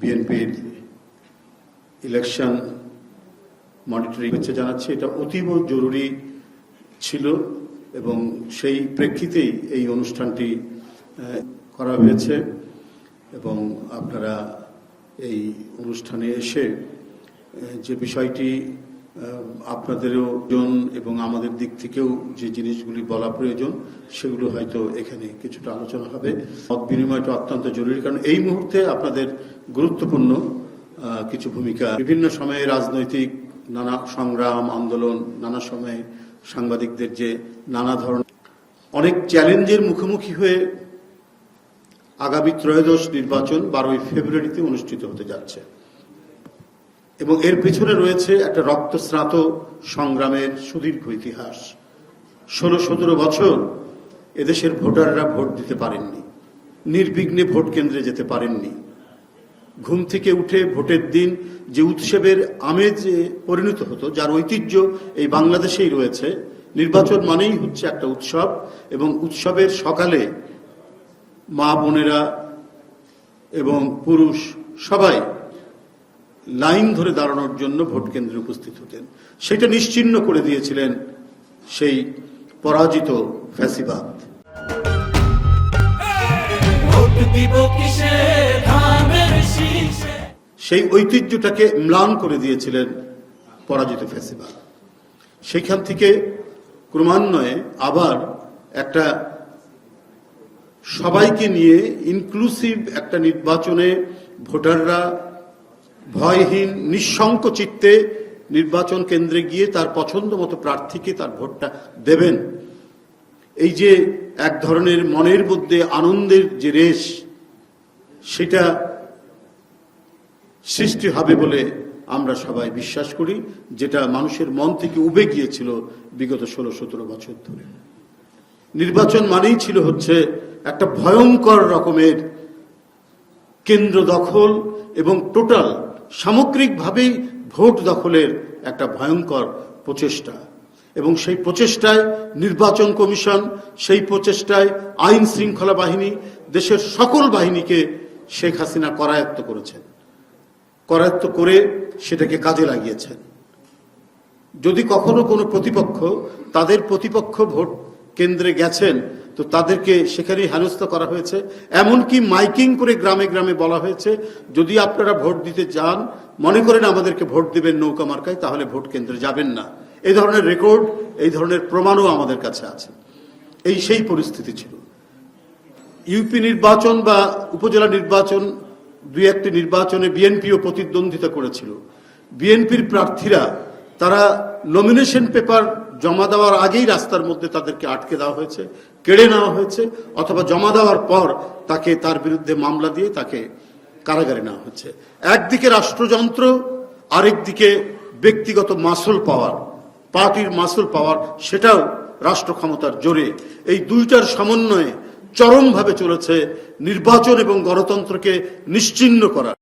বিএনপির election monitoring হচ্ছে জানাচ্ছি, এটা অতীব জরুরি ছিল এবং সেই প্রেক্ষিতেই এই অনুষ্ঠানটি করা হয়েছে এবং আপনারা এই অনুষ্ঠানে এসে যে বিষয়টি আপনাদেরও এবং আমাদের দিক থেকেও যে জিনিসগুলি বলা প্রয়োজন সেগুলো হয়তো এখানে কিছুটা আলোচনা হবে। মত বিনিময়টা অত্যন্ত জরুরি, কারণ এই মুহূর্তে আপনাদের গুরুত্বপূর্ণ কিছু ভূমিকা বিভিন্ন সময়ে রাজনৈতিক নানা সংগ্রাম আন্দোলন, নানা সময়ে সাংবাদিকদের যে নানা ধরনের অনেক চ্যালেঞ্জের মুখোমুখি হয়ে আগামী ত্রয়োদশ নির্বাচন 12ই ফেব্রুয়ারিতে অনুষ্ঠিত হতে যাচ্ছে এবং এর পিছনে রয়েছে একটা রক্তস্নাত সংগ্রামের সুদীর্ঘ ইতিহাস। 16-17 বছর এদেশের ভোটাররা ভোট দিতে পারেননি, নির্বিঘ্নে ভোট কেন্দ্রে যেতে পারেননি। ঘুম থেকে উঠে ভোটের দিন যে উৎসবের আমেজে পরিণত হতো, যার ঐতিহ্য এই বাংলাদেশেই রয়েছে। নির্বাচন মানেই হচ্ছে একটা উৎসব এবং উৎসবের সকালে মা বোনেরা এবং পুরুষ সবাই লাইন ধরে দাঁড়ানোর জন্য ভোট কেন্দ্রে উপস্থিত হতেন। সেটা নিশ্চিহ্ন করে দিয়েছিলেন সেই পরাজিত ফ্যাসিবাদ। সেই ঐতিহ্যটাকে ম্লান করে দিয়েছিলেন পরাজিত ফ্যাসিবাদ। সেইখান থেকে ক্রমান্বয়ে আবার একটা সবাইকে নিয়ে ইনক্লুসিভ একটা নির্বাচনে ভোটাররা ভয়হীন নিঃশঙ্ক চিত্তে নির্বাচন কেন্দ্রে গিয়ে তার পছন্দ মতো প্রার্থীকে তার ভোটটা দেবেন। এই যে এক ধরনের মনের মধ্যে আনন্দের যে রেশ, সেটা সৃষ্টি হবে বলে আমরা সবাই বিশ্বাস করি, যেটা মানুষের মন থেকে উবে গিয়েছিল বিগত 16-17 বছর ধরে। নির্বাচন মানেই ছিল হচ্ছে একটা ভয়ঙ্কর রকমের কেন্দ্র দখল এবং টোটাল সামগ্রিকভাবেই ভোট দখলের একটা ভয়ঙ্কর প্রচেষ্টা এবং সেই প্রচেষ্টায় নির্বাচন কমিশন, সেই প্রচেষ্টায় আইন শৃঙ্খলা বাহিনী, দেশের সকল বাহিনীকে শেখ হাসিনা করায়ত্ত করেছেন, করায়ত্ত করে সেটাকে কাজে লাগিয়েছেন। যদি কখনো কোনো প্রতিপক্ষ তাদের প্রতিপক্ষ ভোট কেন্দ্রে গেছেন তো তাদেরকে সেখানেই হেনস্থা করা হয়েছে। এমনকি মাইকিং করে গ্রামে গ্রামে বলা হয়েছে, যদি আপনারা ভোট দিতে যান, মনে করেন আমাদেরকে ভোট দিবেন নৌকা মার্কায়, তাহলে ভোট কেন্দ্রে যাবেন না। এই ধরনের রেকর্ড, এই ধরনের প্রমাণও আমাদের কাছে আছে। সেই পরিস্থিতি ছিল। ইউপি নির্বাচন বা উপজেলা নির্বাচন, দুই একটি নির্বাচনে বিএনপিও প্রতিদ্বন্দ্বিতা করেছিল। বিএনপির প্রার্থীরা তারা নমিনেশন পেপার জমা দেওয়ার আগেই রাস্তার মধ্যে তাদেরকে আটকে দেওয়া হয়েছে, কেড়ে নেওয়া হয়েছে, অথবা জমা দেওয়ার পর তার বিরুদ্ধে মামলা দিয়ে তাকে কারাগারে নেওয়া হচ্ছে। একদিকে রাষ্ট্রযন্ত্র, আরেকদিকে ব্যক্তিগত মাসুল পাওয়ার, পার্টির মাসুল পাওয়ার, সেটাও রাষ্ট্র ক্ষমতার জোরে। এই দুইটার সমন্বয়ে চরমভাবে চলেছে নির্বাচন এবং গণতন্ত্রকে নিশ্চিহ্ন করা।